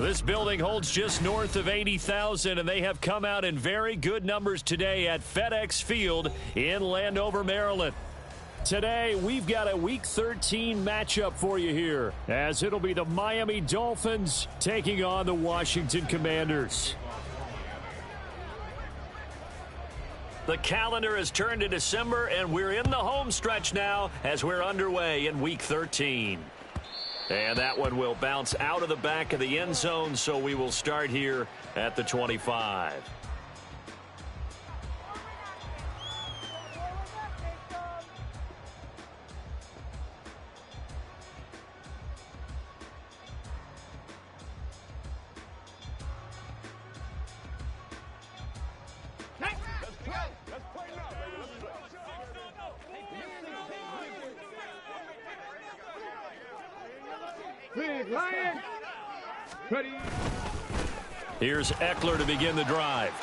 This building holds just north of 80,000, and they have come out in very good numbers today at FedEx Field in Landover, Maryland. Today, we've got a Week 13 matchup for you here, as it'll be the Miami Dolphins taking on the Washington Commanders. The calendar has turned to December, and we're in the home stretch now as we're underway in Week 13. And that one will bounce out of the back of the end zone, so we will start here at the 25. Ready. Here's Eckler to begin the drive.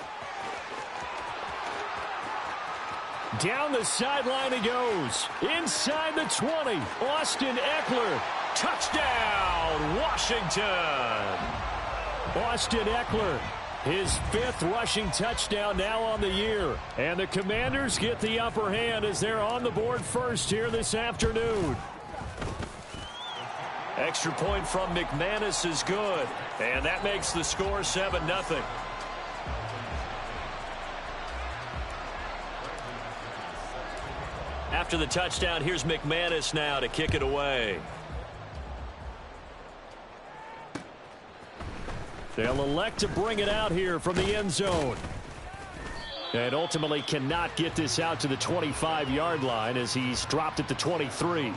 Down the sideline he goes. Inside the 20. Austin Eckler. Touchdown, Washington. Austin Eckler, his 5th rushing touchdown now on the year. And the Commanders get the upper hand as they're on the board first here this afternoon. Extra point from McManus is good, and that makes the score 7-0. After the touchdown, here's McManus now to kick it away. They'll elect to bring it out here from the end zone. And ultimately cannot get this out to the 25-yard line as he's dropped at the 23.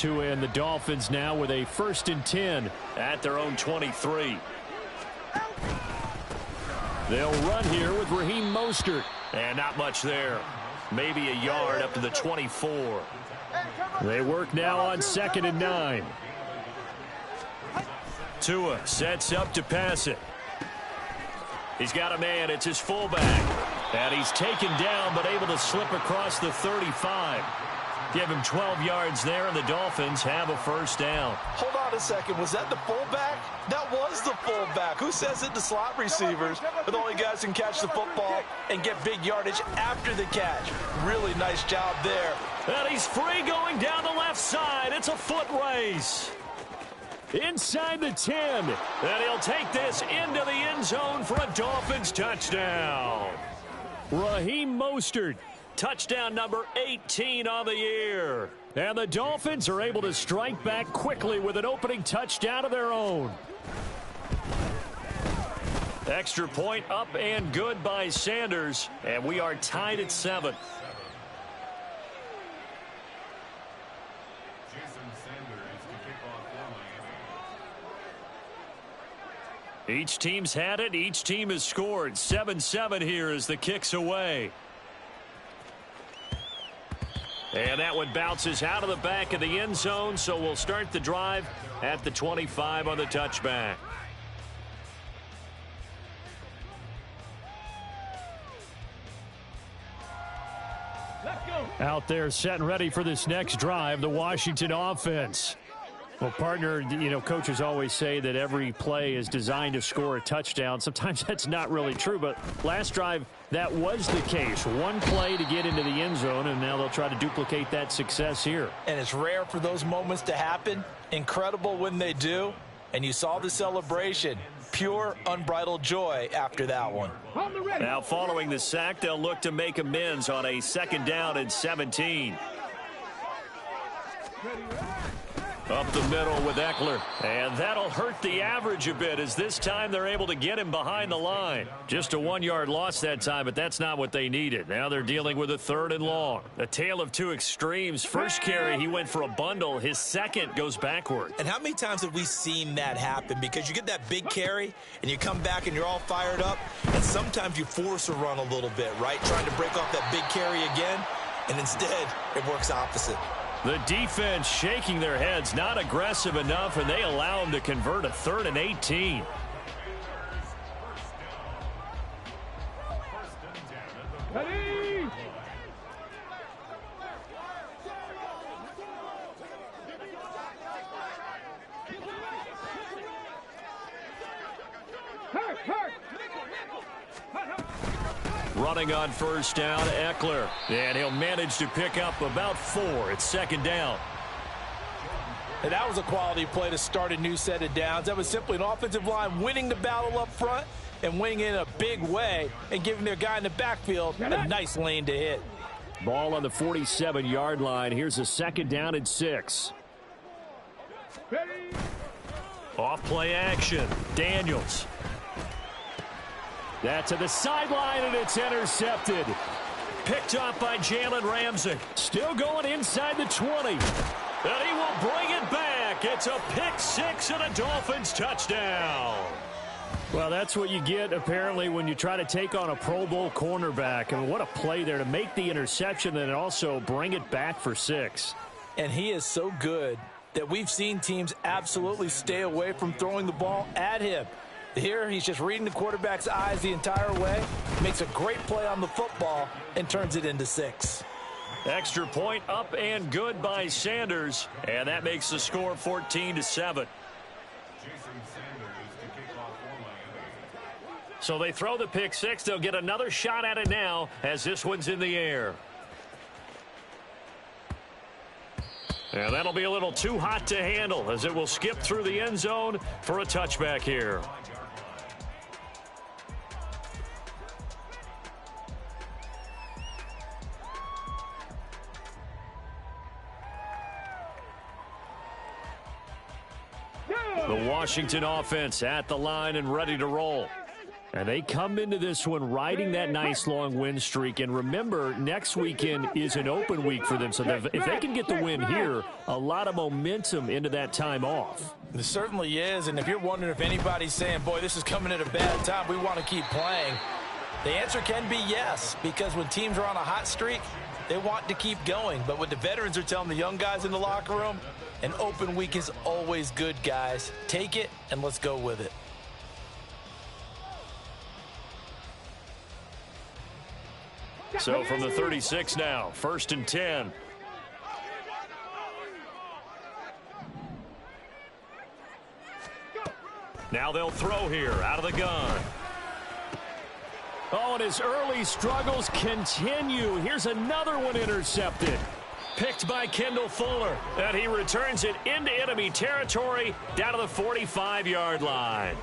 And the Dolphins now with a 1st and 10 at their own 23. They'll run here with Raheem Mostert. And not much there. Maybe a yard up to the 24. They work now on 2nd and 9. Tua sets up to pass it. He's got a man. It's his fullback. And he's taken down but able to slip across the 35. Give him 12 yards there, and the Dolphins have a 1st down. Hold on a second. Was that the fullback? That was the fullback. Who says it to slot receivers? But the only guys who can catch the football and get big yardage after the catch. Really nice job there. And he's free going down the left side. It's a foot race. Inside the 10. And he'll take this into the end zone for a Dolphins touchdown. Raheem Mostert. Touchdown number 18 on the year. And the Dolphins are able to strike back quickly with an opening touchdown of their own. Extra point up and good by Sanders. And we are tied at 7. Each team's had it. Each team has scored. 7-7 here as the kick's away. And that one bounces out of the back of the end zone, so we'll start the drive at the 25 on the touchback. Let's go. Out there set and ready for this next drive, the Washington offense. Well, partner, coaches always say that every play is designed to score a touchdown. Sometimes that's not really true, but last drive, that was the case. One play to get into the end zone, and now they'll try to duplicate that success here. And it's rare for those moments to happen. Incredible when they do. And you saw the celebration. Pure, unbridled joy after that one. Now, following the sack, they'll look to make amends on a 2nd down and 17. Up the middle with Eckler. And that'll hurt the average a bit as this time they're able to get him behind the line. Just a 1-yard loss that time, but that's not what they needed. Now they're dealing with a 3rd and long. A tale of two extremes. First carry, he went for a bundle. His second goes backward. And how many times have we seen that happen? Because you get that big carry, and you come back and you're all fired up, and sometimes you force a run a little bit, right? Trying to break off that big carry again, and instead it works opposite. The defense shaking their heads, not aggressive enough, and they allow them to convert a 3rd and 18. Running on first down, Eckler. And he'll manage to pick up about 4. It's second down. And that was a quality play to start a new set of downs. That was simply an offensive line winning the battle up front and winning it in a big way and giving their guy in the backfield a nice lane to hit. Ball on the 47-yard line. Here's a second down and 6. Off play action. Daniels. That to the sideline, and it's intercepted. Picked off by Jalen Ramsey. Still going inside the 20. And he will bring it back. It's a pick 6 and a Dolphins touchdown. Well, that's what you get, apparently, when you try to take on a Pro Bowl cornerback. I mean, what a play there to make the interception and also bring it back for 6. And he is so good that we've seen teams absolutely stay away from throwing the ball at him. Here, he's just reading the quarterback's eyes the entire way, makes a great play on the football, and turns it into 6. Extra point up and good by Sanders, and that makes the score 14-7. So they throw the pick 6. They'll get another shot at it now as this one's in the air. And that'll be a little too hot to handle as it will skip through the end zone for a touchback here. The Washington offense at the line and ready to roll. And they come into this one riding that nice long win streak. And remember, next weekend is an open week for them. So if they can get the win here, a lot of momentum into that time off. It certainly is. And if you're wondering if anybody's saying, boy, this is coming at a bad time, we want to keep playing, the answer can be yes. Because when teams are on a hot streak, they want to keep going. But what the veterans are telling the young guys in the locker room, an open week is always good, guys. Take it and let's go with it. So from the 36 now, 1st and 10. Now they'll throw here out of the gun. Oh, and his early struggles continue. Here's another one intercepted. Picked by Kendall Fuller. And he returns it into enemy territory down to the 45-yard line.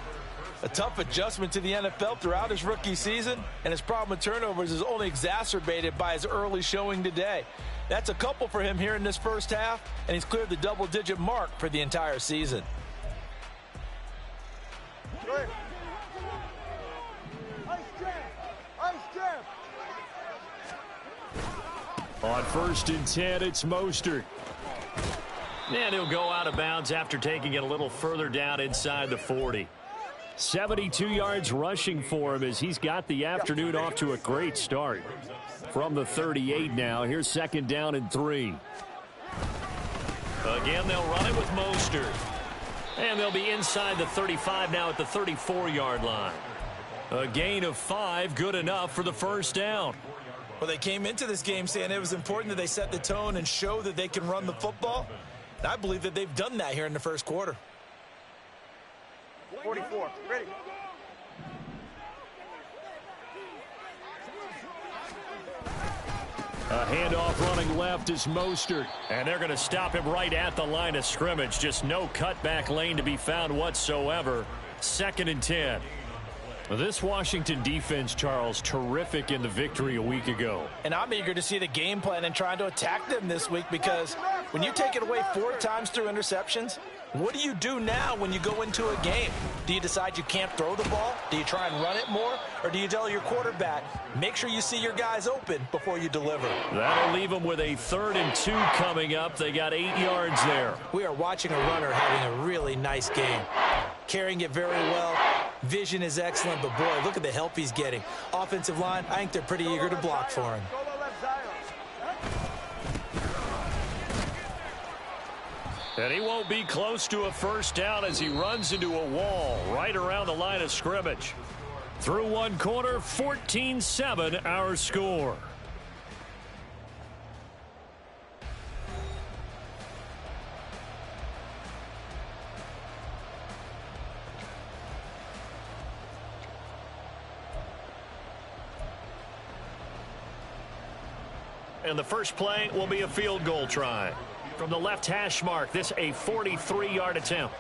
A tough adjustment to the NFL throughout his rookie season, and his problem with turnovers is only exacerbated by his early showing today. That's a couple for him here in this first half, and he's cleared the double-digit mark for the entire season. On 1st and 10, it's Mostert. And he'll go out of bounds after taking it a little further down inside the 40. 72 yards rushing for him as he's got the afternoon off to a great start. From the 38 now, here's 2nd down and 3. Again, they'll run it with Mostert. And they'll be inside the 35 now at the 34-yard line. A gain of 5, good enough for the first down. Well, they came into this game saying it was important that they set the tone and show that they can run the football. And I believe that they've done that here in the first quarter. 44, ready. A handoff running left is Mostert. And they're going to stop him right at the line of scrimmage. Just no cutback lane to be found whatsoever. 2nd and 10. This Washington defense, Charles, terrific in the victory a week ago. And I'm eager to see the game plan and trying to attack them this week, because when you take it away 4 times through interceptions, what do you do now when you go into a game? Do you decide you can't throw the ball? Do you try and run it more? Or do you tell your quarterback, make sure you see your guys open before you deliver? That'll leave them with a 3rd and 2 coming up. They got 8 yards there. We are watching a runner having a really nice game. Carrying it very well. Vision is excellent, but boy, look at the help he's getting. Offensive line, I think they're pretty eager to block for him. And he won't be close to a first down as he runs into a wall right around the line of scrimmage. Through one quarter, 14-7 our score. And the first play will be a field goal try. From the left hash mark, this a 43-yard attempt.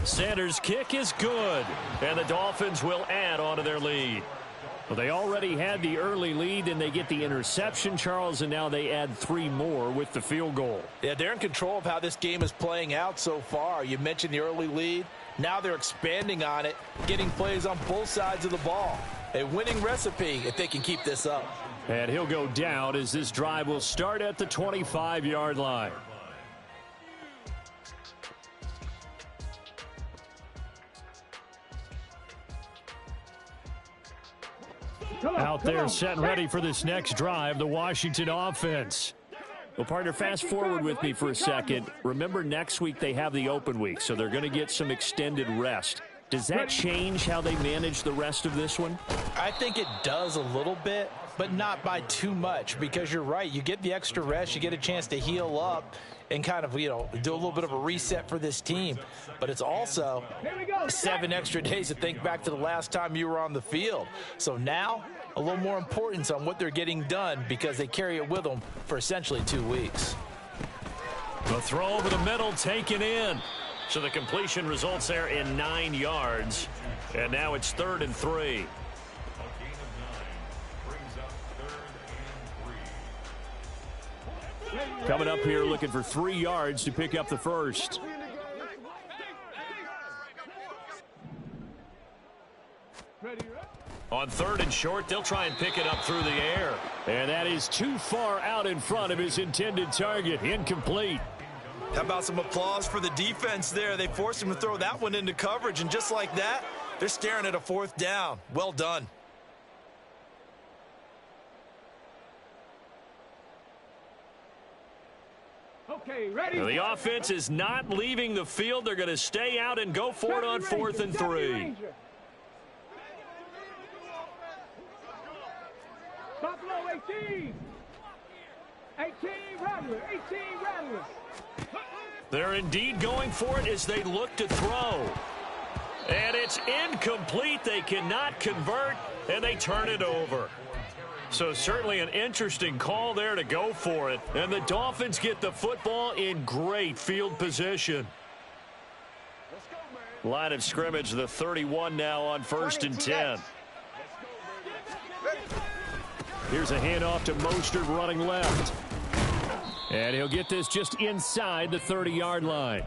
Sanders' kick is good, and the Dolphins will add on to their lead. Well, they already had the early lead, and they get the interception, Charles, and now they add 3 more with the field goal. Yeah, they're in control of how this game is playing out so far. You mentioned the early lead. Now they're expanding on it, getting plays on both sides of the ball. A winning recipe if they can keep this up. And he'll go down as this drive will start at the 25-yard line. Out there set and ready for this next drive, the Washington offense. Well, partner, fast forward with me for a second. Remember, next week they have the open week, so they're going to get some extended rest. Does that change how they manage the rest of this one? I think it does a little bit, but not by too much, because you're right. You get the extra rest. You get a chance to heal up and kind of, do a little bit of a reset for this team. But it's also 7 extra days to think back to the last time you were on the field. So now a little more importance on what they're getting done because they carry it with them for essentially 2 weeks. The throw over the middle taken in. So the completion results there in 9 yards. And now it's 3rd and 3. Coming up here looking for 3 yards to pick up the first. On 3rd and short, they'll try and pick it up through the air. And that is too far out in front of his intended target. Incomplete. How about some applause for the defense there? They forced him to throw that one into coverage, and just like that, they're staring at a 4th down. Well done. Okay, ready. The offense is not leaving the field. They're going to stay out and go for it on 4th and 3. Buffalo 18. 18 Rattlers. 18 Rattlers. They're indeed going for it as they look to throw. And it's incomplete. They cannot convert, and they turn it over. So certainly an interesting call there to go for it. And the Dolphins get the football in great field position. Line of scrimmage, the 31 now on 1st and 10. Here's a handoff to Mostert running left. And he'll get this just inside the 30-yard line.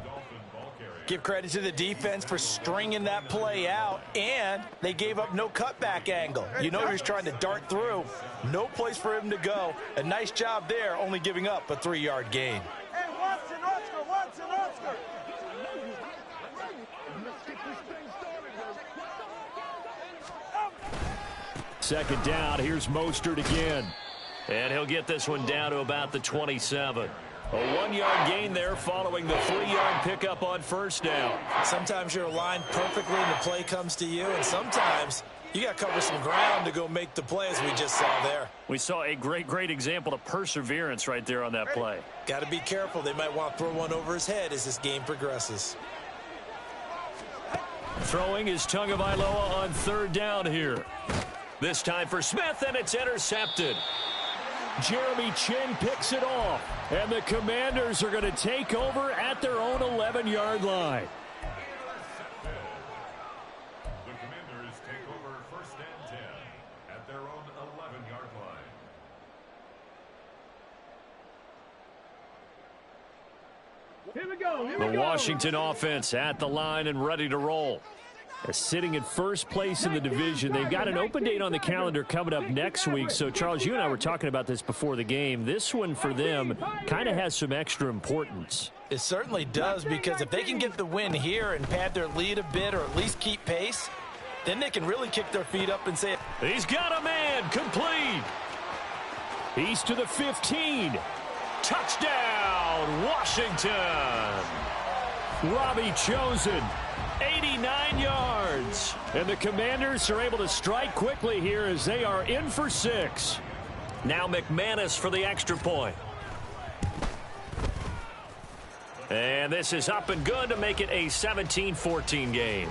Give credit to the defense for stringing that play out, and they gave up no cutback angle. You know he was trying to dart through. No place for him to go. A nice job there, only giving up a 3-yard gain. Hey, Watson, Oscar. Second down, here's Mostert again. And he'll get this one down to about the 27. A 1-yard gain there following the 3-yard pickup on 1st down. Sometimes you're aligned perfectly and the play comes to you, and sometimes you got to cover some ground to go make the play, as we just saw there. We saw a great example of perseverance right there on that play. Got to be careful. They might want to throw one over his head as this game progresses. Throwing is Tagovailoa on 3rd down here. This time for Smith, and it's intercepted. Jeremy Chin picks it off, and the Commanders are going to take over at their own 11-yard line. The Commanders take over 1st and 10 at their own 11-yard line. Here we go. The Washington offense at the line and ready to roll. They're sitting in 1st place in the division. They've got an open date on the calendar coming up next week. So, Charles, you and I were talking about this before the game. This one for them kind of has some extra importance. It certainly does, because if they can get the win here and pad their lead a bit or at least keep pace, then they can really kick their feet up and say, he's got a man, complete. He's to the 15. Touchdown, Washington. Robbie Chosen. 89 yards. And the Commanders are able to strike quickly here as they are in for 6. Now McManus for the extra point. And this is up and good to make it a 17-14 game.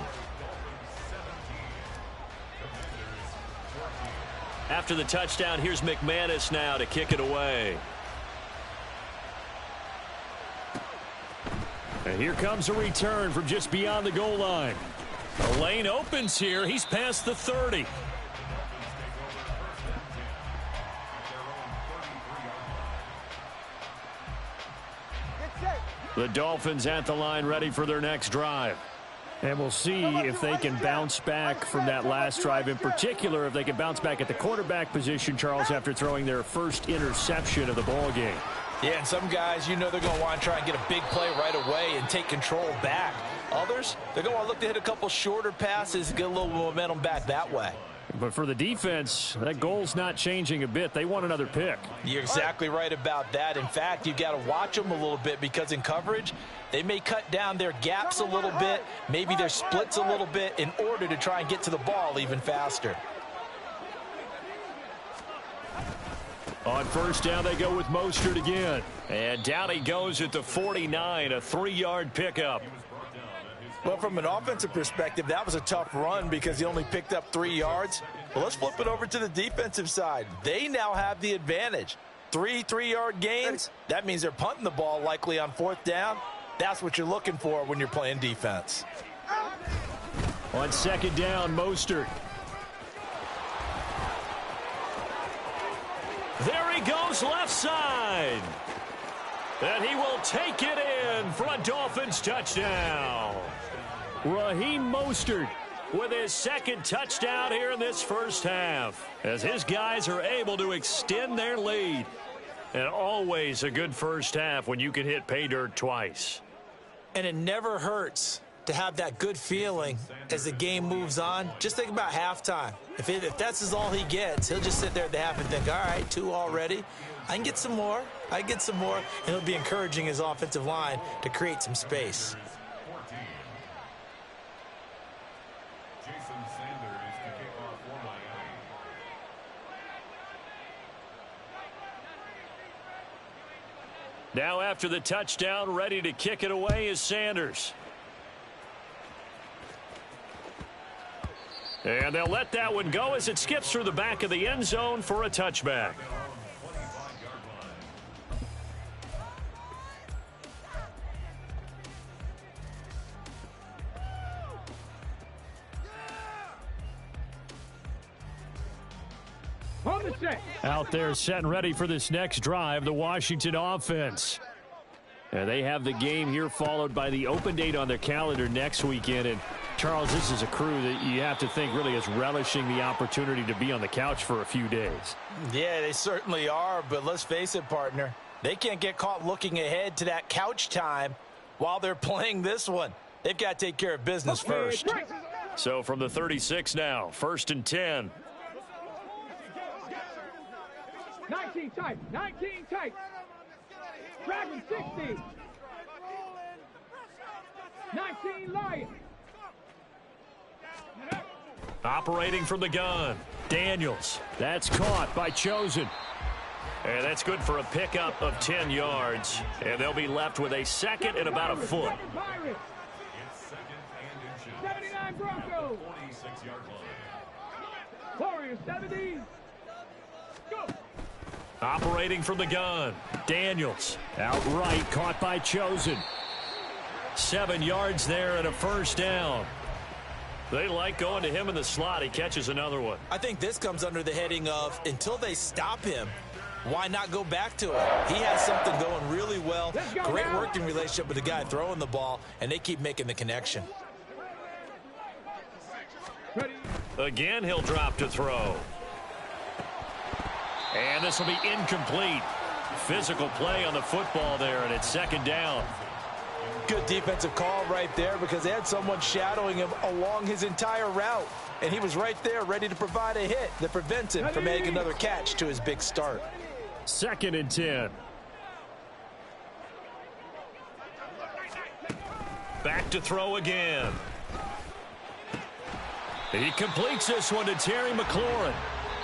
After the touchdown, here's McManus now to kick it away. And here comes a return from just beyond the goal line. The lane opens here. He's past the 30. The Dolphins at the line ready for their next drive. And we'll see if they can bounce back from that last drive. In particular, if they can bounce back at the quarterback position, Charles, after throwing their first interception of the ball game. Yeah, and some guys, you know they're going to want to try and get a big play right away and take control back. Others, they're going to want to look to hit a couple shorter passes and get a little momentum back that way. But for the defense, that goal's not changing a bit. They want another pick. You're exactly right about that. In fact, you've got to watch them a little bit because in coverage, they may cut down their gaps a little bit, maybe their splits a little bit in order to try and get to the ball even faster. On first down, they go with Mostert again. And down he goes at the 49, a 3-yard pickup. Well, from an offensive perspective, that was a tough run because he only picked up 3 yards. Well, let's flip it over to the defensive side. They now have the advantage. 3 3-yard gains, that means they're punting the ball likely on 4th down. That's what you're looking for when you're playing defense. On 2nd down, Mostert. There he goes, left side. And he will take it in for a Dolphins touchdown. Raheem Mostert with his 2nd touchdown here in this first half, as his guys are able to extend their lead. And always a good first half when you can hit pay dirt twice. And it never hurts to have that good feeling as the game moves on. Just think about halftime. If that's all he gets, he'll just sit there at the half and think, all right, 2 already. I can get some more. I get some more. And he'll be encouraging his offensive line to create some space. Now after the touchdown, ready to kick it away is Sanders. And they'll let that one go as it skips through the back of the end zone for a touchback. Out there set and ready for this next drive, the Washington offense. And they have the game here followed by the open date on their calendar next weekend. And Charles, this is a crew that you have to think really is relishing the opportunity to be on the couch for a few days. Yeah, they certainly are, but let's face it, partner. They can't get caught looking ahead to that couch time while they're playing this one. They've got to take care of business first. So from the 36 now, 1st and 10. 19 tight, 19 tight. Dragon 60. 19 Lion. Operating from the gun, Daniels. That's caught by Chosen. And that's good for a pickup of 10 yards. And they'll be left with a 2nd and about a foot. 79 Broncos. 46-yard line. Warriors 70. Go. Operating from the gun, Daniels. Outright caught by Chosen. 7 yards there and a first down. They like going to him in the slot. He catches another one. I think this comes under the heading of until they stop him, why not go back to it? He has something going really well. Great working relationship with the guy throwing the ball, and they keep making the connection. Again, he'll drop to throw. And this will be incomplete. Physical play on the football there, and it's 2nd down. Good defensive call right there because they had someone shadowing him along his entire route. And he was right there ready to provide a hit that prevents him from making another catch to his big start. 2nd and 10. Back to throw again. He completes this one to Terry McLaurin.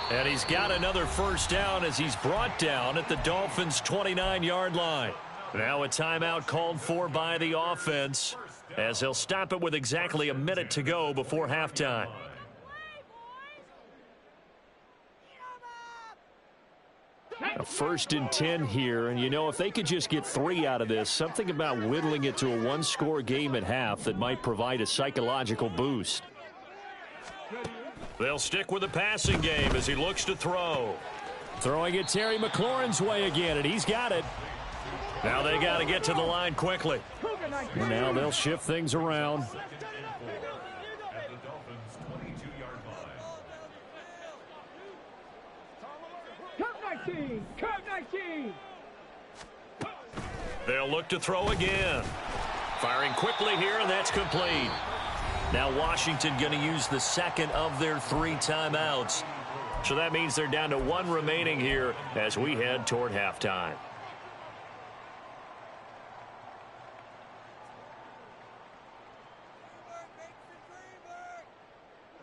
And he's got another first down as he's brought down at the Dolphins' 29-yard line. Now a timeout called for by the offense as they'll stop it with exactly a minute to go before halftime. A 1st and 10 here, and you know, if they could just get 3 out of this, something about whittling it to a 1-score game at half that might provide a psychological boost. They'll stick with the passing game as he looks to throw. Throwing it Terry McLaurin's way again, and he's got it. Now they got to get to the line quickly. And now they'll shift things around. At the Dolphins' 22-yard line. Cut 19. Cut 19. They'll look to throw again. Firing quickly here, and that's complete. Now Washington going to use the second of their 3 timeouts. So that means they're down to 1 remaining here as we head toward halftime.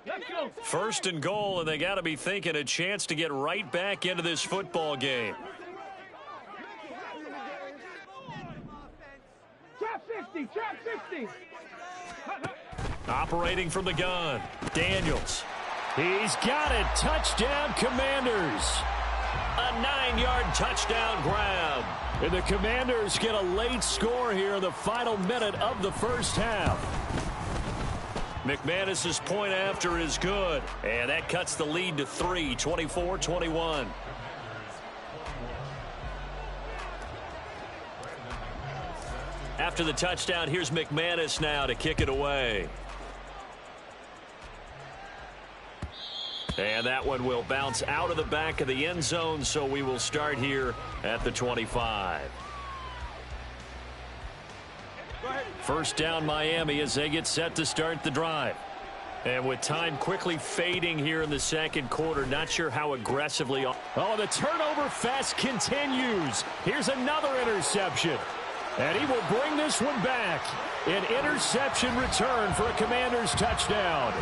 Let's go. 1st and goal, and they got to be thinking a chance to get right back into this football game. Trap 50. Trap 50. Operating from the gun, Daniels. He's got it. Touchdown, Commanders. A 9-yard touchdown grab. And the Commanders get a late score here in the final minute of the first half. McManus's point after is good, and that cuts the lead to 3, 24-21. After the touchdown, here's McManus now to kick it away. And that one will bounce out of the back of the end zone, so we will start here at the 25. First down, Miami, as they get set to start the drive. And with time quickly fading here in the second quarter, not sure how aggressively. Oh, the turnover fest continues. Here's another interception. And he will bring this one back. An interception return for a Commanders touchdown.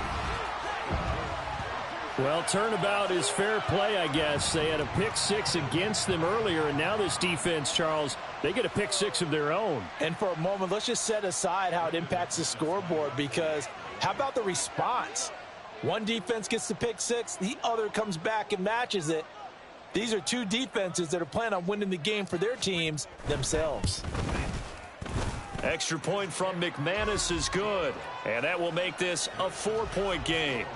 Well, turnabout is fair play, I guess. They had a pick 6 against them earlier, and now this defense, Charles, they get a pick 6 of their own. And for a moment, let's just set aside how it impacts the scoreboard, because how about the response? One defense gets the pick 6, the other comes back and matches it. These are 2 defenses that are planning on winning the game for their teams themselves. Extra point from McManus is good, and that will make this a 4-point game.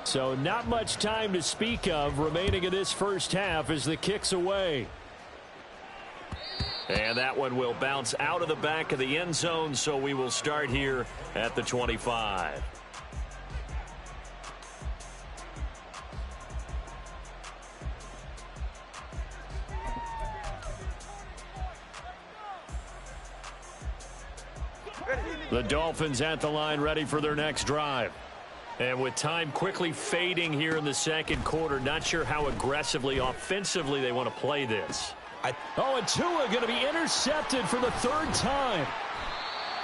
So not much time to speak of remaining in this first half as the kick's away. And that one will bounce out of the back of the end zone, so we will start here at the 25. The Dolphins at the line, ready for their next drive. And with time quickly fading here in the second quarter, not sure how aggressively, offensively they want to play this. And Tua going to be intercepted for the 3rd time.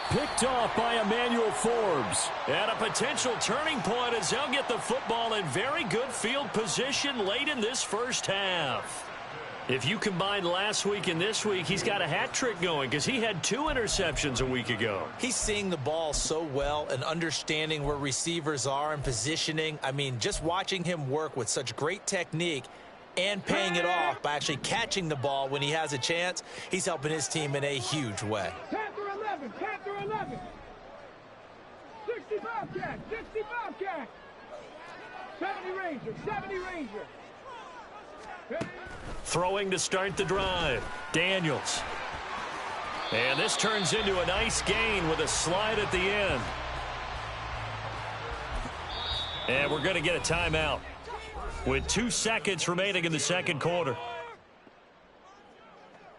Picked off by Emmanuel Forbes. And a potential turning point as they'll get the football in very good field position late in this first half. If you combine last week and this week, he's got a hat trick going because he had 2 interceptions a week ago. He's seeing the ball so well and understanding where receivers are and positioning. I mean, just watching him work with such great technique and paying it off by actually catching the ball when he has a chance, he's helping his team in a huge way. Panther 11. Panther 11. 60 Bobcat. 60 Bobcat. 70 Ranger. 70 Ranger. Throwing to start the drive, Daniels. And this turns into a nice gain with a slide at the end. And we're going to get a timeout with 2 seconds remaining in the second quarter.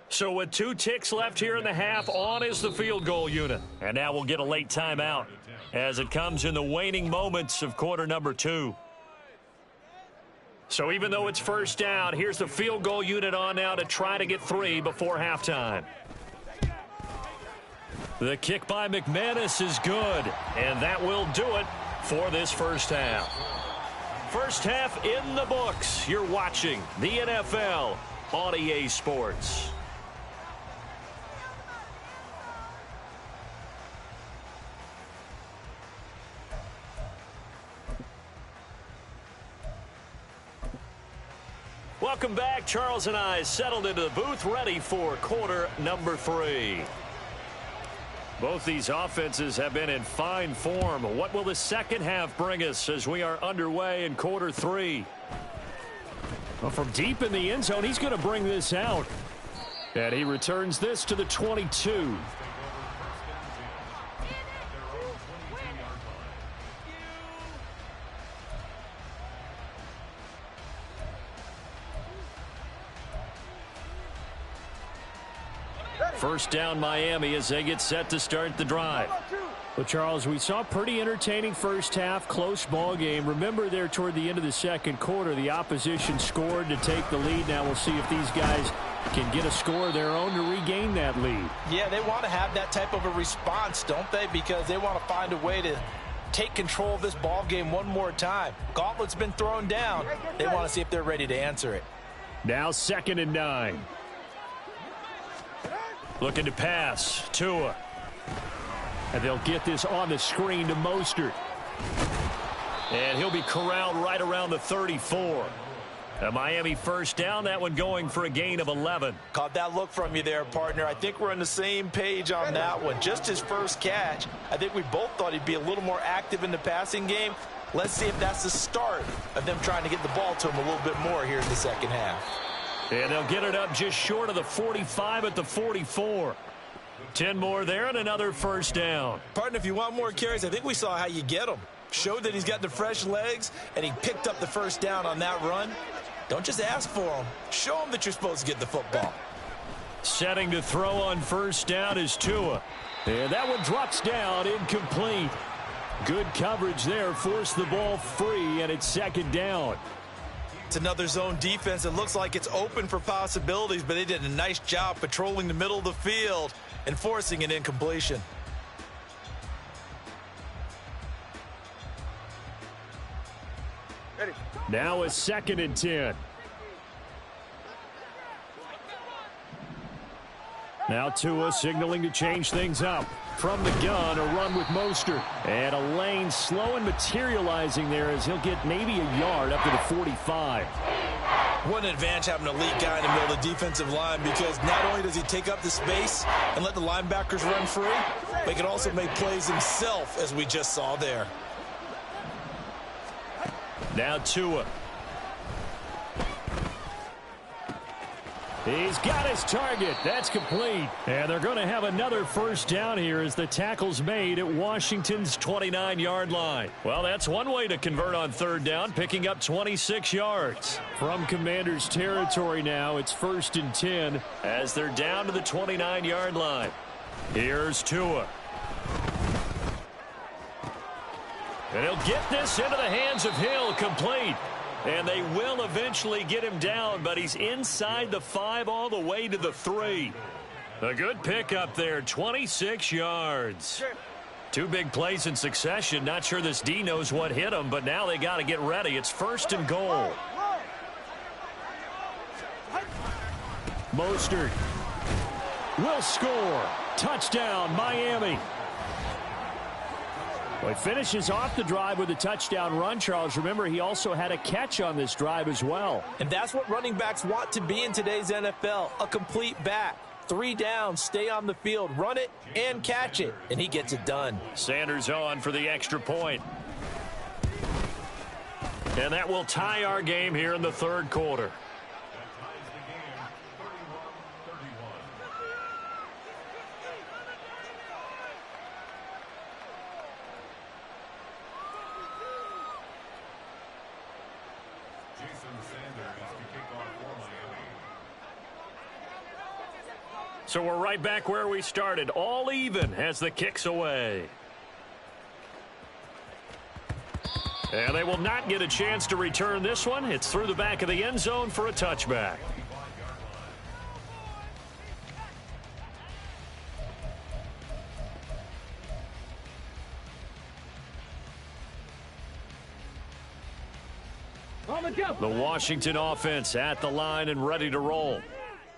So with 2 ticks left here in the half, on is the field goal unit. And now we'll get a late timeout as it comes in the waning moments of quarter number 2. So even though it's first down, here's the field goal unit on now to try to get 3 before halftime. The kick by McManus is good, and that will do it for this first half. First half in the books. You're watching the NFL on EA Sports. Welcome back. Charles and I settled into the booth, ready for quarter number 3. Both these offenses have been in fine form. What will the second half bring us as we are underway in quarter 3? Well, from deep in the end zone, he's going to bring this out. And he returns this to the 22. First down Miami as they get set to start the drive. Well, Charles, we saw a pretty entertaining first half, close ball game. Remember there toward the end of the second quarter, the opposition scored to take the lead. Now we'll see if these guys can get a score of their own to regain that lead. Yeah, they want to have that type of a response, don't they? Because they want to find a way to take control of this ball game one more time. Gauntlet's been thrown down. They want to see if they're ready to answer it. Now 2nd and 9. Looking to pass. Tua. And they'll get this on the screen to Mostert. And he'll be corralled right around the 34. A Miami first down, that one going for a gain of 11. Caught that look from you there, partner. I think we're on the same page on that one. Just his first catch. I think we both thought he'd be a little more active in the passing game. Let's see if that's the start of them trying to get the ball to him a little bit more here in the second half. And they'll get it up just short of the 45 at the 44. 10 more there and another first down. Partner, if you want more carries, I think we saw how you get them. Showed that he's got the fresh legs, and he picked up the first down on that run. Don't just ask for them. Show them that you're supposed to get the football. Setting to throw on first down is Tua. And that one drops down, incomplete. Good coverage there, forced the ball free, and it's second down. It's another zone defense. It looks like it's open for possibilities, but they did a nice job patrolling the middle of the field and forcing an incompletion. Now a 2nd and 10. Now Tua signaling to change things up. From the gun, a run with Mostert. And a lane slow and materializing there as he'll get maybe a yard up to the 45. What an advantage having an elite guy in the middle of the defensive line, because not only does he take up the space and let the linebackers run free, but he can also make plays himself, as we just saw there. Now Tua. He's got his target. That's complete. And they're going to have another first down here as the tackle's made at Washington's 29-yard line. Well, that's one way to convert on third down, picking up 26 yards. From Commanders territory now, it's 1st and 10 as they're down to the 29-yard line. Here's Tua. And he'll get this into the hands of Hill, complete. And they will eventually get him down, but he's inside the 5 all the way to the 3. A good pickup there, 26 yards. 2 big plays in succession. Not sure this D knows what hit him, but now they got to get ready. It's 1st and goal. Mostert will score. Touchdown, Miami. Well, he finishes off the drive with a touchdown run, Charles. Remember, he also had a catch on this drive as well. And that's what running backs want to be in today's NFL, a complete back. 3 downs, stay on the field, run it, and catch it. And he gets it done. Sanders on for the extra point. And that will tie our game here in the third quarter. So we're right back where we started, all even as the kick's away. And they will not get a chance to return this one. It's through the back of the end zone for a touchback. The Washington offense at the line and ready to roll.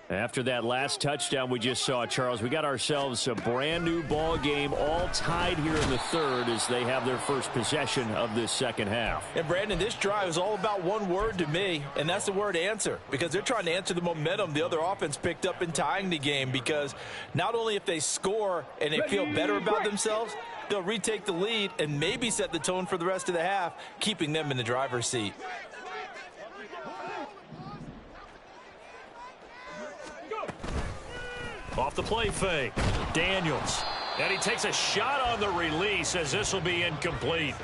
After that last touchdown we just saw, Charles, we got ourselves a brand new ball game, all tied here in the third as they have their first possession of this second half. And Brandon, this drive is all about one word to me, and that's the word answer, because they're trying to answer the momentum the other offense picked up in tying the game, because not only if they score and they feel better about themselves, they'll retake the lead and maybe set the tone for the rest of the half, keeping them in the driver's seat. Off the play fake, Daniels. And he takes a shot on the release as this will be incomplete.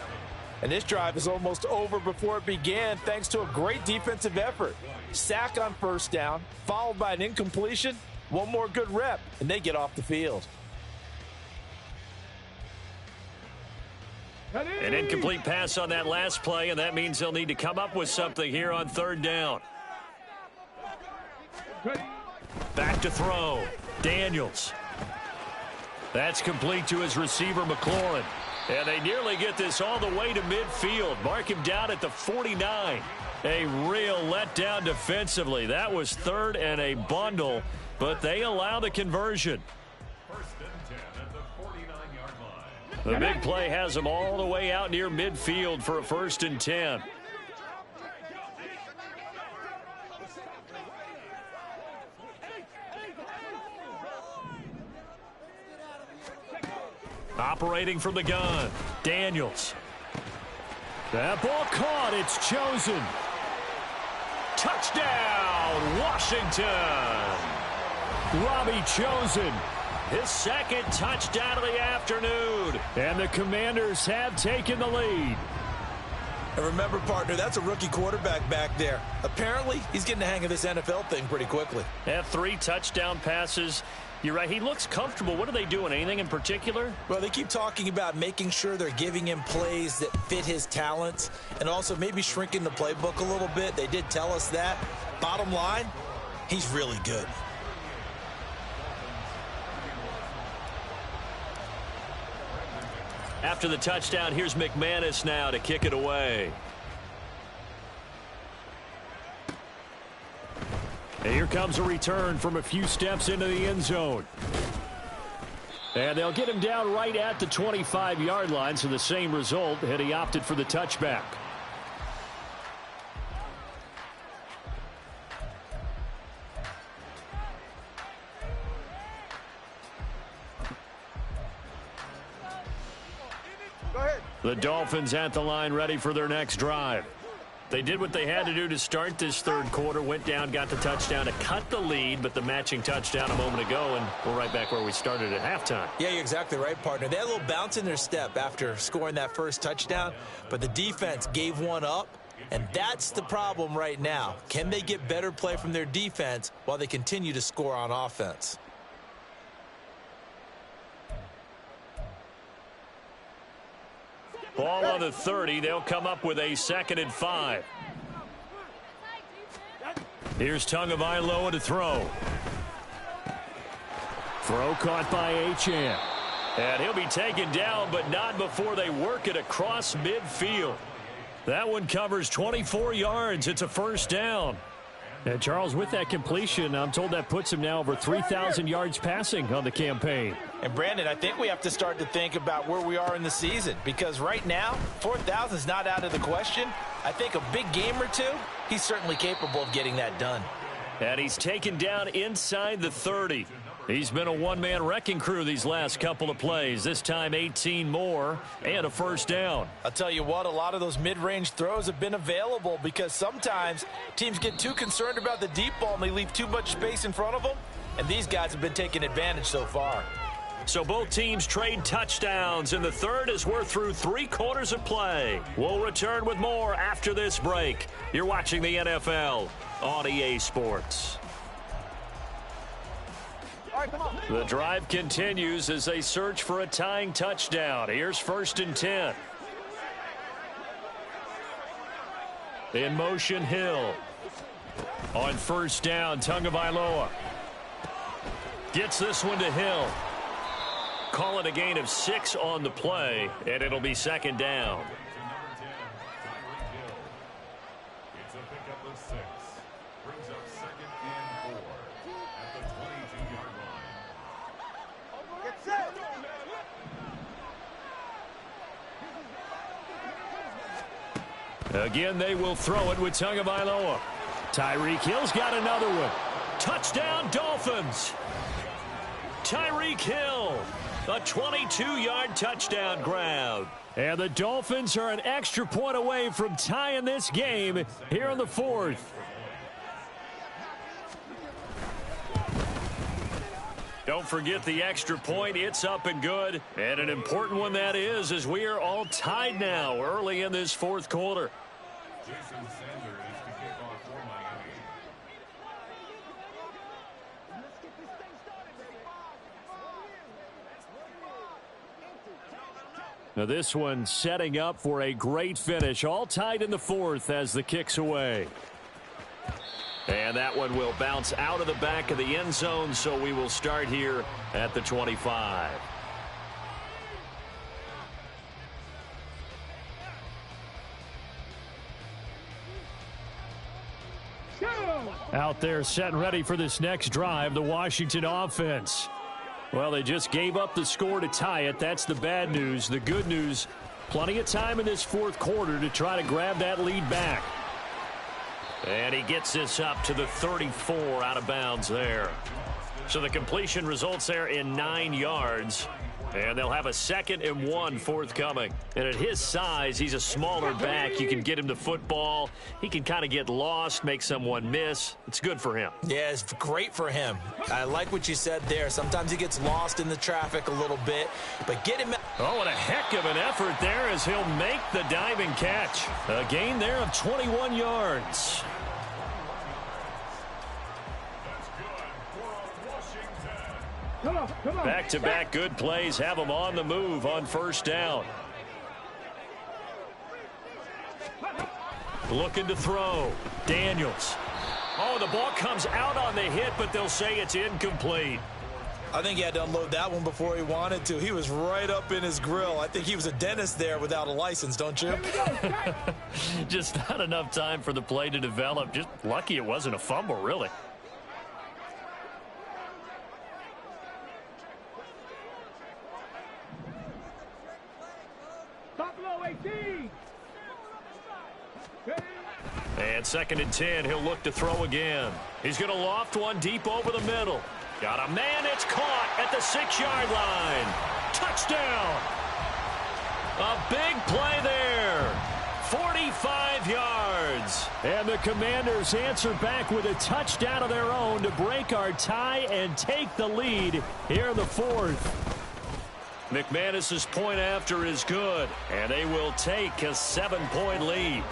And this drive is almost over before it began thanks to a great defensive effort. Sack on first down, followed by an incompletion, one more good rep, and they get off the field. An incomplete pass on that last play, and that means they'll need to come up with something here on third down. Back to throw. Daniels. That's complete to his receiver, McLaurin. And they nearly get this all the way to midfield. Mark him down at the 49. A real letdown defensively. That was third and a bundle, but they allow the conversion. First and 10 at the 49-yard line. The big play has them all the way out near midfield for a first and 10. Operating from the gun, Daniels. That ball caught. It's chosen. Touchdown, Washington. Robbie Chosen, his second touchdown of the afternoon. And the Commanders have taken the lead. And remember, partner, that's a rookie quarterback back there. Apparently, he's getting the hang of this NFL thing pretty quickly. Have 3 touchdown passes. You're right. He looks comfortable. What are they doing? Anything in particular? Well, they keep talking about making sure they're giving him plays that fit his talents and also maybe shrinking the playbook a little bit. They did tell us that. Bottom line, he's really good. After the touchdown, here's McManus now to kick it away. And here comes a return from a few steps into the end zone. And they'll get him down right at the 25-yard line, so the same result, and he opted for the touchback. Go ahead. The Dolphins at the line ready for their next drive. They did what they had to do to start this third quarter, went down, got the touchdown to cut the lead, but the matching touchdown a moment ago, and we're right back where we started at halftime. Yeah, you're exactly right, partner. They had a little bounce in their step after scoring that first touchdown, but the defense gave one up, and that's the problem right now. Can they get better play from their defense while they continue to score on offense? Ball on the 30. They'll come up with a 2nd and 5. Here's Tagovailoa to throw. Throw caught by Achane. And he'll be taken down, but not before they work it across midfield. That one covers 24 yards. It's a first down. And Charles, with that completion, I'm told that puts him now over 3,000 yards passing on the campaign. And Brandon, I think we have to start to think about where we are in the season, because right now 4,000 is not out of the question. I think a big game or two, he's certainly capable of getting that done. And he's taken down inside the 30. He's been a one-man wrecking crew these last couple of plays. This time 18 more and a first down. I'll tell you what, a lot of those mid-range throws have been available because sometimes teams get too concerned about the deep ball and they leave too much space in front of them. And these guys have been taking advantage so far. So both teams trade touchdowns in the third as we're through 3 quarters of play. We'll return with more after this break. You're watching the NFL on EA Sports. All right, come on. The drive continues as they search for a tying touchdown. Here's 1st and 10. In motion, Hill. On first down, Tagovailoa. Gets this one to Hill. Call it a gain of 6 on the play, and it'll be 2nd down. It's a pickup of 6. Brings up 2nd and 4. Again, they will throw it with Tagovailoa. Tyreek Hill's got another one. Touchdown, Dolphins. Tyreek Hill, a 22-yard touchdown grab. And the Dolphins are an extra point away from tying this game here in the fourth. Don't forget the extra point. It's up and good. And an important one that is, as we are all tied now early in this fourth quarter. Jason Sanders to kick off for Miami. Now this one setting up for a great finish. All tied in the fourth as the kick's away. And that one will bounce out of the back of the end zone, so we will start here at the 25. Out there set and ready for this next drive, the Washington offense. Well, they just gave up the score to tie it. That's the bad news. The good news, plenty of time in this fourth quarter to try to grab that lead back. And he gets this up to the 34 out of bounds there. So the completion results there in 9 yards. And they'll have a 2nd and 1 forthcoming. And at his size, he's a smaller back. You can get him the football. He can kind of get lost, make someone miss. It's good for him. Yeah, it's great for him. I like what you said there. Sometimes he gets lost in the traffic a little bit. But get him. Oh, and a heck of an effort there as he'll make the diving catch. A gain there of 21 yards. Come on. Back-to-back good plays have them on the move on first down. Looking to throw. Daniels. Oh, the ball comes out on the hit, but they'll say it's incomplete. I think he had to unload that one before he wanted to. He was right up in his grill. I think he was a dentist there without a license, don't you? Just not enough time for the play to develop. Just lucky it wasn't a fumble, really. Buffalo 18. And 2nd and 10, he'll look to throw again. He's going to loft one deep over the middle. Got a man, it's caught at the 6-yard line. Touchdown! A big play there. 45 yards. And the Commanders answer back with a touchdown of their own to break our tie and take the lead here in the fourth. McManus's point after is good, and they will take a 7-point lead.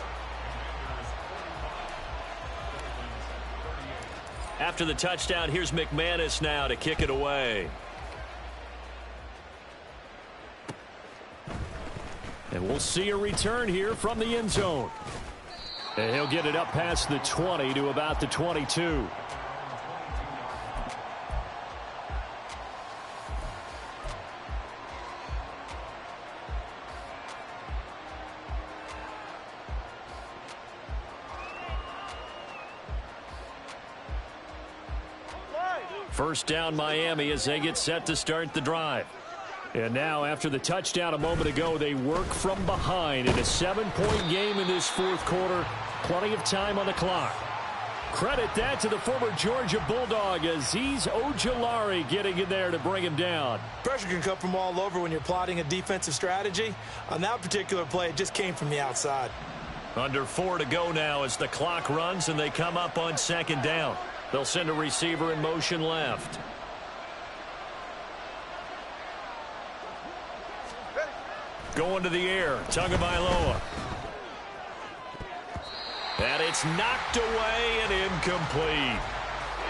After the touchdown, here's McManus now to kick it away. And we'll see a return here from the end zone. And he'll get it up past the 20 to about the 22. First down Miami as they get set to start the drive. And now after the touchdown a moment ago, they work from behind in a 7-point game in this fourth quarter. Plenty of time on the clock. Credit that to the former Georgia Bulldog, Azeez Ojulari getting in there to bring him down. Pressure can come from all over when you're plotting a defensive strategy. On that particular play, it just came from the outside. Under 4 to go now as the clock runs and they come up on 2nd down. They'll send a receiver in motion left. Going to the air, Tagovailoa. And it's knocked away and incomplete.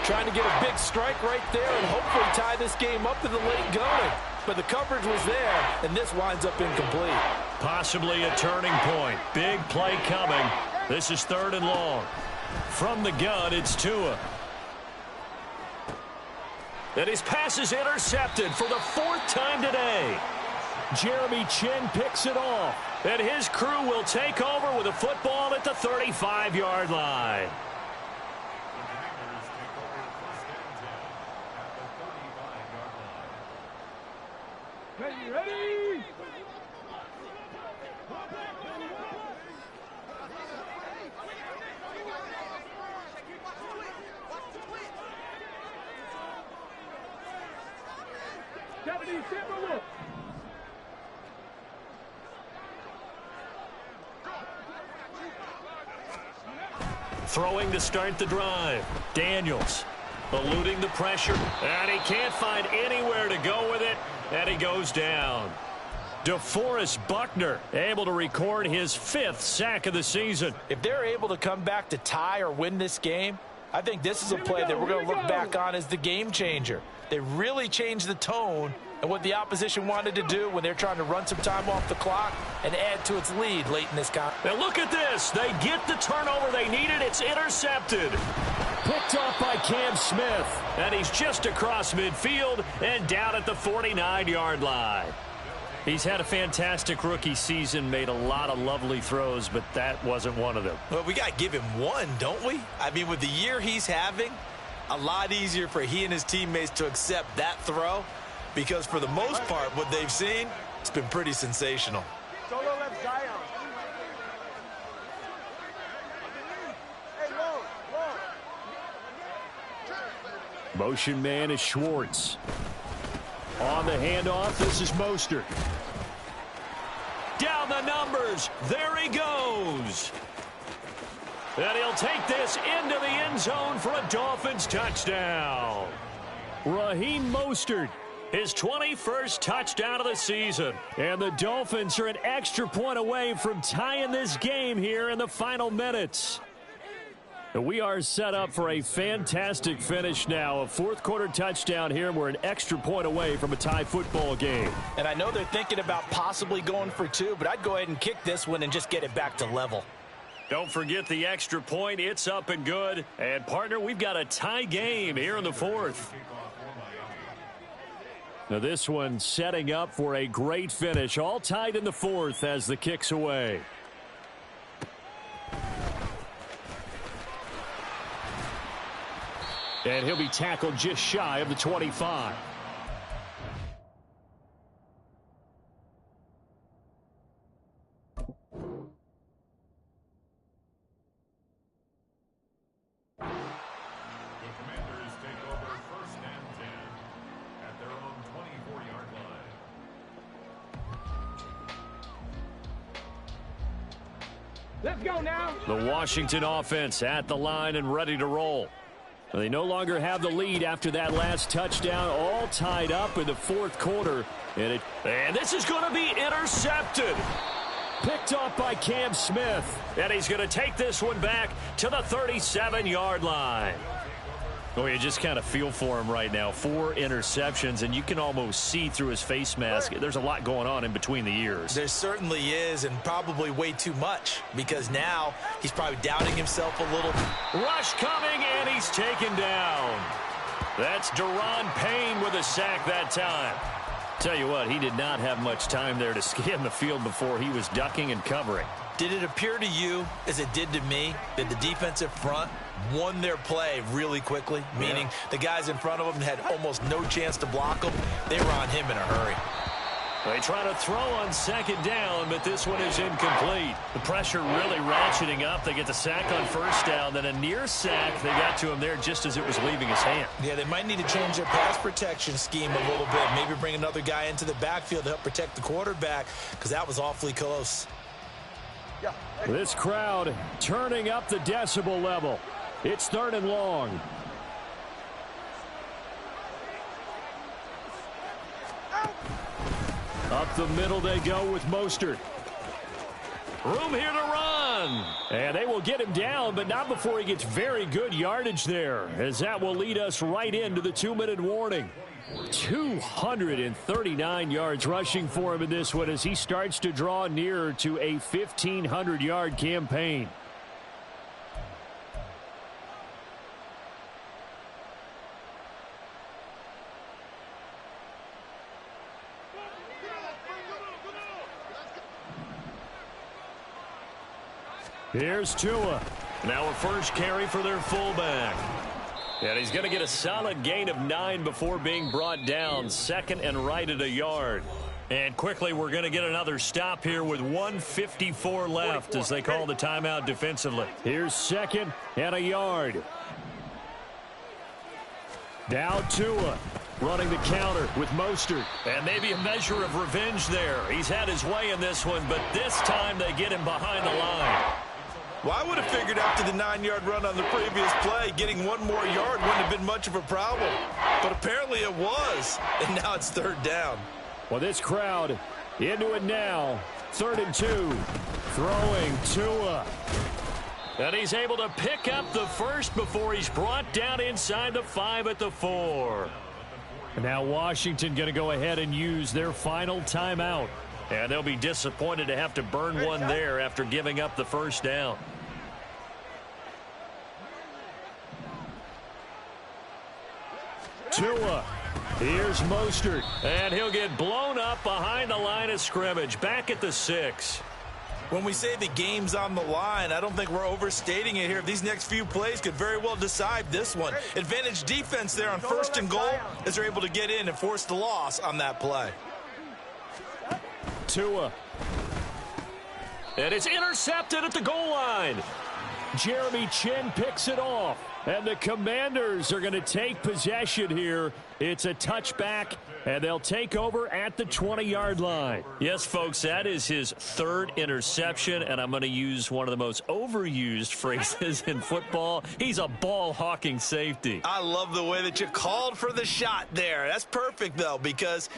Trying to get a big strike right there and hopefully tie this game up in the late going. But the coverage was there, and this winds up incomplete. Possibly a turning point. Big play coming. This is 3rd and long. From the gun, it's Tua. And his pass is intercepted for the 4th time today. Jeremy Chin picks it off. And his crew will take over with a football at the 35-yard line. Ready. Throwing to start the drive. Daniels eluding the pressure, and he can't find anywhere to go with it, and he goes down. DeForest Buckner able to record his 5th sack of the season. If they're able to come back to tie or win this game, I think this is a play that we're going to look back on as the game changer. They really changed the tone and what the opposition wanted to do when they're trying to run some time off the clock and add to its lead late in this game. Now look at this. They get the turnover they needed. It's intercepted. Picked off by Cam Smith. And he's just across midfield and down at the 49-yard line. He's had a fantastic rookie season, made a lot of lovely throws, but that wasn't one of them. Well, we got to give him one, don't we? I mean, with the year he's having, a lot easier for he and his teammates to accept that throw, because for the most part, what they've seen, it's been pretty sensational. Solo left Zion. Hey, low. Motion man is Schwartz. On the handoff, this is Mostert. Down the numbers. There he goes. And he'll take this into the end zone for a Dolphins touchdown. Raheem Mostert, his 21st touchdown of the season. And the Dolphins are an extra point away from tying this game here in the final minutes. We are set up for a fantastic finish now. A 4th quarter touchdown here. We're an extra point away from a tie football game. And I know they're thinking about possibly going for 2, but I'd go ahead and kick this one and just get it back to level. Don't forget the extra point. It's up and good. And, partner, we've got a tie game here in the 4th. Now this one setting up for a great finish. All tied in the 4th as the kick's away. And he'll be tackled just shy of the 25. Commanders take over 1st and 10 at their own 24-yard line. Let's go now. The Washington offense at the line and ready to roll. They no longer have the lead after that last touchdown, all tied up in the 4th quarter. And this is going to be intercepted. Picked off by Cam Smith. And he's going to take this one back to the 37-yard line. Oh, you just kind of feel for him right now. 4 interceptions, and you can almost see through his face mask. There's a lot going on in between the ears. There certainly is, and probably way too much, because now he's probably doubting himself a little. Rush coming, and he's taken down. That's Daron Payne with a sack that time. Tell you what, he did not have much time there to scan the field before he was ducking and covering. Did it appear to you, as it did to me, that the defensive front won their play really quickly? Meaning the guys in front of them had almost no chance to block them. They were on him in a hurry. They try to throw on 2nd down, but this one is incomplete. The pressure really ratcheting up. They get the sack on 1st down, then a near sack. They got to him there just as it was leaving his hand. Yeah, they might need to change their pass protection scheme a little bit. Maybe bring another guy into the backfield to help protect the quarterback, because that was awfully close. This crowd turning up the decibel level. It's 3rd and long. Up the middle they go with Mostert. Room here to run. And they will get him down, but not before he gets very good yardage there, as that will lead us right into the 2-minute warning. 239 yards rushing for him in this one as he starts to draw nearer to a 1,500-yard campaign. Here's Tua. Now a first carry for their fullback. And he's going to get a solid gain of 9 before being brought down. 2nd and right at a yard. And quickly we're going to get another stop here with 1:54 left as they call the timeout defensively. Here's 2nd and a yard. Now Tua. running the counter with Mostert. And maybe a measure of revenge there. He's had his way in this one, but this time they get him behind the line. Well, I would have figured after the 9-yard run on the previous play, getting one more yard wouldn't have been much of a problem. But apparently it was, and now it's 3rd down. Well, this crowd into it now. 3rd and 2. Throwing Tua. And he's able to pick up the first before he's brought down inside the 5 at the 4. And now Washington going to go ahead and use their final timeout. And they'll be disappointed to have to burn one there after giving up the first down. Tua. Here's Mostert. And he'll get blown up behind the line of scrimmage. Back at the 6. When we say the game's on the line, I don't think we're overstating it here. These next few plays could very well decide this one. Advantage defense there on 1st and goal as they're able to get in and force the loss on that play. Tua. And it's intercepted at the goal line. Jeremy Chin picks it off. And the Commanders are going to take possession here. It's a touchback, and they'll take over at the 20-yard line. Yes, folks, that is his 3rd interception, and I'm going to use one of the most overused phrases in football. He's a ball-hawking safety. I love the way that you called for the shot there. That's perfect, though, because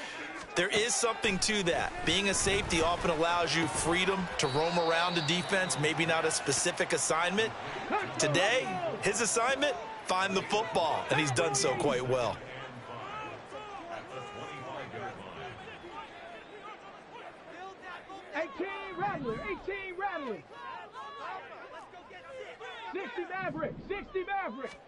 there is something to that. Being a safety often allows you freedom to roam around the defense, maybe not a specific assignment. Today, his assignment, find the football, and he's done so quite well. 18 Rattler, 18 Rattler. 60 Maverick, 60 Maverick.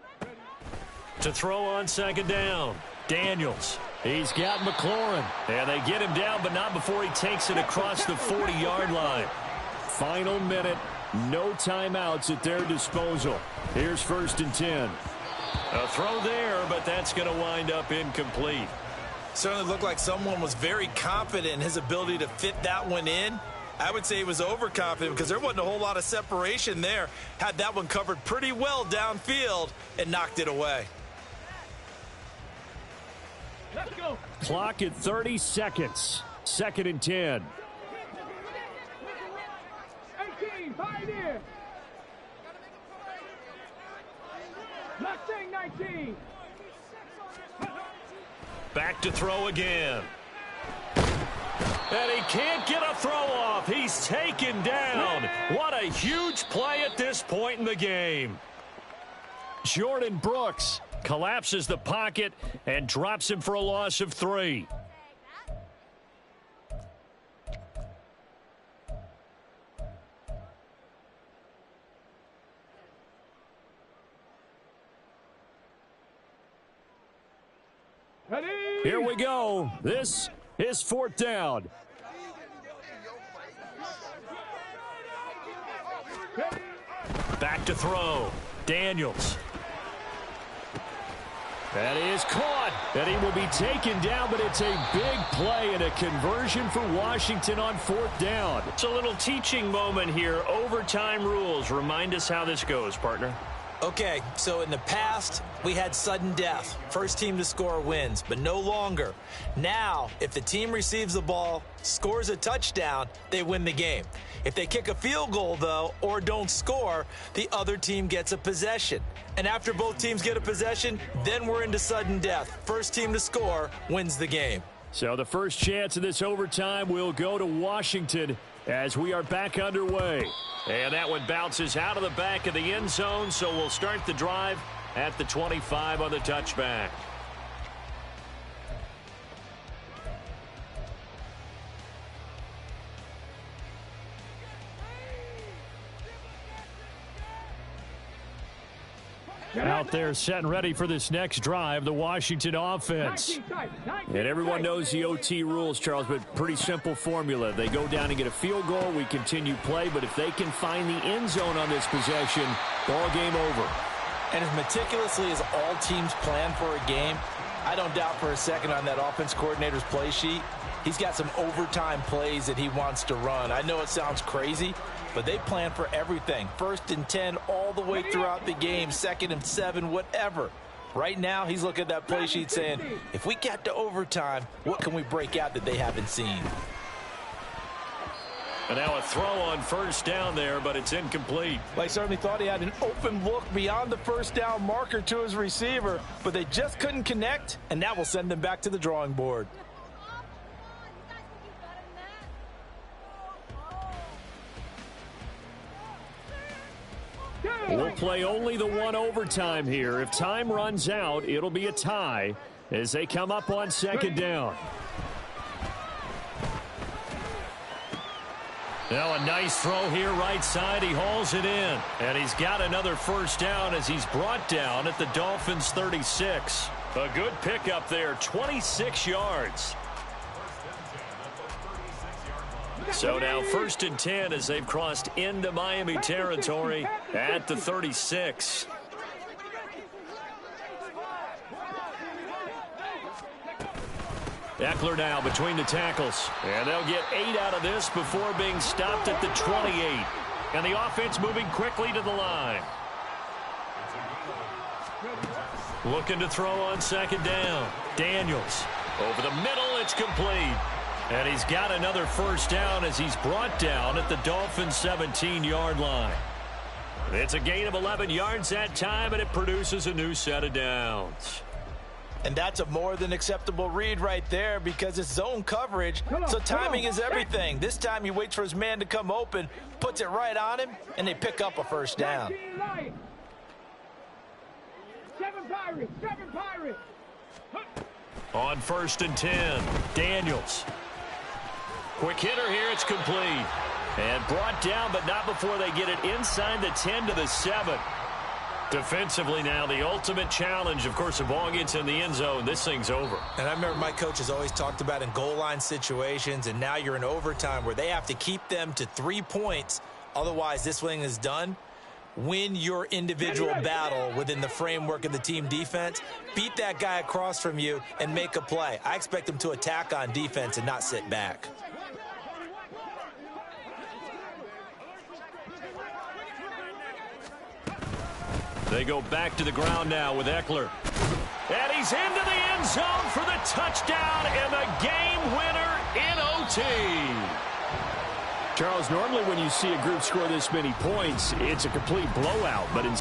To throw on 2nd down, Daniels. He's got McLaurin, and they get him down, but not before he takes it across the 40-yard line. Final minute, no timeouts at their disposal. Here's 1st and 10. A throw there, but that's going to wind up incomplete. Certainly looked like someone was very confident in his ability to fit that one in. I would say he was overconfident because there wasn't a whole lot of separation there. Had that one covered pretty well downfield and knocked it away. Let's go. Clock at 30 seconds. 2nd and 10. 18, pioneer. Mustang 19. Back to throw again. And he can't get a throw off. He's taken down. What a huge play at this point in the game. Jordan Brooks collapses the pocket and drops him for a loss of 3. Here we go. This is 4th down. Back to throw. Daniels. That is caught. And he will be taken down, but it's a big play and a conversion for Washington on 4th down. It's a little teaching moment here. Overtime rules. Remind us how this goes, partner. Okay, so in the past, we had sudden death. First team to score wins, but no longer. Now, if the team receives the ball, scores a touchdown, they win the game. If they kick a field goal, though, or don't score, the other team gets a possession. And after both teams get a possession, then we're into sudden death. First team to score wins the game. So the first chance of this overtime will go to Washington as we are back underway. And that one bounces out of the back of the end zone, so we'll start the drive at the 25 on the touchback. Out there set and ready for this next drive, the Washington offense. And everyone knows the OT rules, Charles, but pretty simple formula. They go down and get a field goal, we continue play, but if they can find the end zone on this possession, ball game over. And as meticulously as all teams plan for a game, I don't doubt for a second on that offense coordinator's play sheet, he's got some overtime plays that he wants to run. I know it sounds crazy, but they plan for everything. 1st and 10 all the way throughout the game, 2nd and 7, whatever. Right now, he's looking at that play sheet saying, if we get to overtime, what can we break out that they haven't seen? And now a throw on first down there, but it's incomplete. Well, he certainly thought he had an open look beyond the first down marker to his receiver, but they just couldn't connect, and that will send them back to the drawing board. We'll play only the one overtime here. If time runs out, it'll be a tie as they come up on second down. Now a nice throw here right side. He hauls it in. And he's got another first down as he's brought down at the Dolphins 36. A good pickup there, 26 yards. So now 1st and 10 as they've crossed into Miami territory at the 36. Eckler now between the tackles. And they'll get 8 out of this before being stopped at the 28. And the offense moving quickly to the line. Looking to throw on second down. Daniels. Over the middle, it's complete. And he's got another first down as he's brought down at the Dolphins 17-yard line. It's a gain of 11 yards that time, and it produces a new set of downs. And that's a more than acceptable read right there because it's zone coverage, so timing is everything. This time he waits for his man to come open, puts it right on him, and they pick up a first down. 7 Pirates. On 1st and 10, Daniels. Quick hitter here, it's complete. And brought down, but not before they get it inside the 10 to the 7. Defensively now, the ultimate challenge. Of course, the ball gets in the end zone, this thing's over. And I remember my coach has always talked about in goal line situations, and now you're in overtime where they have to keep them to 3 points. Otherwise, this thing is done. Win your individual battle within the framework of the team defense. Beat that guy across from you and make a play. I expect them to attack on defense and not sit back. They go back to the ground now with Eckler. And he's into the end zone for the touchdown and the game winner in OT. Charles, normally when you see a group score this many points, it's a complete blowout, but in